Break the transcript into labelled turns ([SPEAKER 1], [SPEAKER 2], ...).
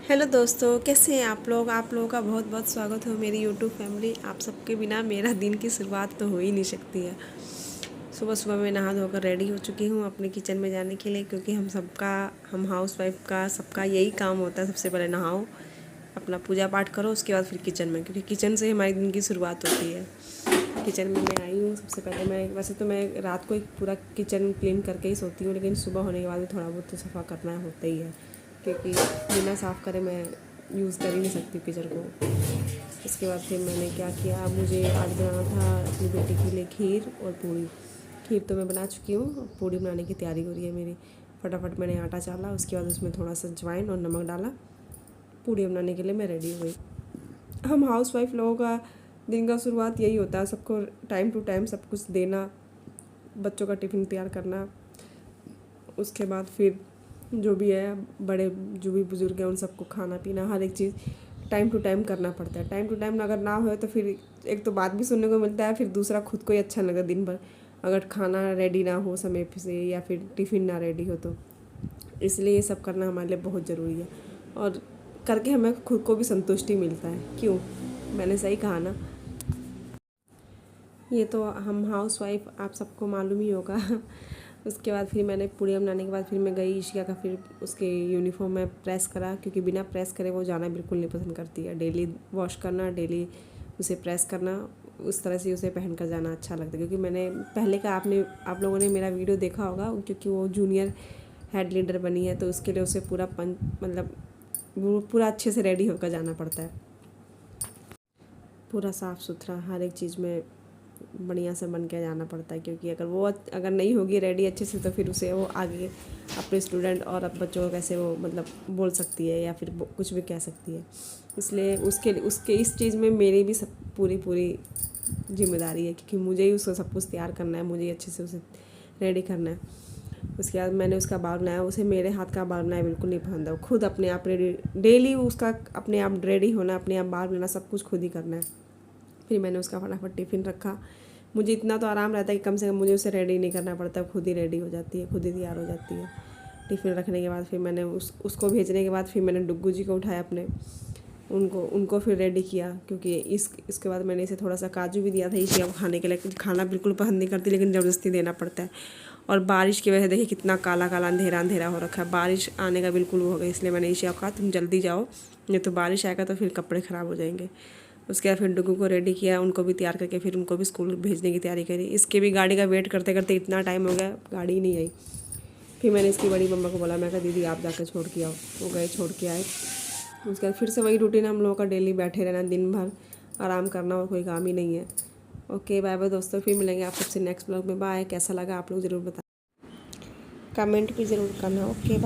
[SPEAKER 1] Hello दोस्तों, कैसे हैं आप लोग। आप लोगों का बहुत बहुत स्वागत हो मेरी यूट्यूब फैमिली। आप सबके बिना मेरा दिन की शुरुआत तो हो ही नहीं सकती है। सुबह सुबह मैं नहा धोकर रेडी हो चुकी हूँ अपने किचन में जाने के लिए, क्योंकि हम हाउस वाइफ का सबका यही काम होता है। सबसे पहले नहाओ, अपना पूजा पाठ करो, उसके बाद फिर किचन में, क्योंकि किचन से हमारे दिन की शुरुआत होती है। किचन में मैं आई हूँ। सबसे पहले वैसे तो मैं रात को एक पूरा किचन क्लीन करके ही सोती हूँ, लेकिन सुबह होने के बाद भी थोड़ा बहुत तो सफ़ा करना होता ही है, क्योंकि बिना साफ़ करे मैं यूज़ कर ही नहीं सकती किचन को। इसके बाद फिर मैंने क्या किया, मुझे आज बनाना था अपनी बेटी के लिए खीर और पूड़ी। खीर तो मैं बना चुकी हूँ, पूड़ी बनाने की तैयारी हो रही है मेरी। फटाफट मैंने आटा चाला, उसके बाद उसमें थोड़ा सा अजवाइन और नमक डाला। पूड़ी बनाने के लिए मैं रेडी हो गई। हम हाउस वाइफ लोगों का दिन का शुरुआत यही होता है, सबको टाइम टू टाइम सब कुछ देना, बच्चों का टिफ़िन तैयार करना, उसके बाद फिर जो भी है बड़े जो भी बुज़ुर्ग हैं उन सबको खाना पीना, हर एक चीज़ टाइम टू टाइम करना पड़ता है। टाइम टू टाइम अगर ना हो तो फिर एक तो बात भी सुनने को मिलता है, फिर दूसरा खुद को ही अच्छा लगता दिन भर, अगर खाना रेडी ना हो समय से या फिर टिफ़िन ना रेडी हो तो। इसलिए ये सब करना हमारे लिए बहुत ज़रूरी है, और करके हमें खुद को भी संतुष्टि मिलता है। क्यों, मैंने सही कहा ना। ये तो हम हाउस वाइफ आप सबको मालूम ही होगा। उसके बाद फिर मैंने पूड़ियाँ बनाने के बाद फिर मैं गई ईशिका का, फिर उसके यूनिफॉर्म में प्रेस करा, क्योंकि बिना प्रेस करे वो जाना बिल्कुल नहीं पसंद करती है। डेली वॉश करना, डेली उसे प्रेस करना, उस तरह से उसे पहन कर जाना अच्छा लगता है। क्योंकि मैंने पहले का आप लोगों ने मेरा वीडियो देखा होगा, क्योंकि वो जूनियर हेड लीडर बनी है, तो उसके लिए उसे पूरा मतलब वो पूरा अच्छे से रेडी होकर जाना पड़ता है, पूरा साफ़ सुथरा हर एक चीज़ में बढ़िया से बन के जाना पड़ता है। क्योंकि अगर नहीं होगी रेडी अच्छे से, तो फिर उसे वो आगे अपने स्टूडेंट और अब बच्चों को कैसे वो मतलब बोल सकती है या फिर कुछ भी कह सकती है। इसलिए उसके इस चीज़ में मेरी भी सब पूरी जिम्मेदारी है, क्योंकि मुझे ही उसको सब कुछ तैयार करना है, मुझे ही अच्छे से उसे रेडी करना है। उसके बाद मैंने उसका बाल बनाया। उसे मेरे हाथ का बाल बनाया बिल्कुल नहीं पसंद है। वो खुद अपने आप रेडी, डेली उसका अपने आप रेडी होना, अपने आप बाल बनाना, सब कुछ खुद ही करना है। फिर मैंने उसका फटाफट टिफ़िन रखा। मुझे इतना तो आराम रहता है कि कम से कम मुझे उसे रेडी नहीं करना पड़ता, खुद ही रेडी हो जाती है, खुद ही तैयार हो जाती है। टिफ़िन रखने के बाद फिर मैंने उसको भेजने के बाद फिर मैंने डुग्गू जी को उठाया अपने, उनको फिर रेडी किया। क्योंकि इसके बाद मैंने इसे थोड़ा सा काजू भी दिया था ईशिया को खाने के लिए। खाना बिल्कुल पसंद नहीं करती, लेकिन ज़बरदस्ती देना पड़ता है। और बारिश की वजह से देखिए कितना काला काला अंधेरा अंधेरा हो रखा है, बारिश आने का बिल्कुल हो गया। इसलिए मैंने ईशिया को कहा तुम जल्दी जाओ, नहीं तो बारिश आएगा तो फिर कपड़े ख़राब हो जाएंगे। उसके बाद फिर डुग्गू को रेडी किया, उनको भी तैयार करके फिर उनको भी स्कूल भेजने की तैयारी करी। इसके भी गाड़ी का वेट करते करते इतना टाइम हो गया, गाड़ी ही नहीं आई। फिर मैंने इसकी बड़ी मम्मा को बोला, मैं कहा दीदी आप जाकर छोड़ के आओ। वो गए, छोड़ के आए। उसके बाद फिर से वही रूटीन हम लोगों का, डेली बैठे रहना, दिन भर आराम करना, और कोई काम ही नहीं है। ओके, बाय बाय दोस्तों, फिर मिलेंगे आप सबसे नेक्स्ट ब्लॉग में। बाय। कैसा लगा आप लोग ज़रूर बताएं, कमेंट भी ज़रूर करना। Okay bye.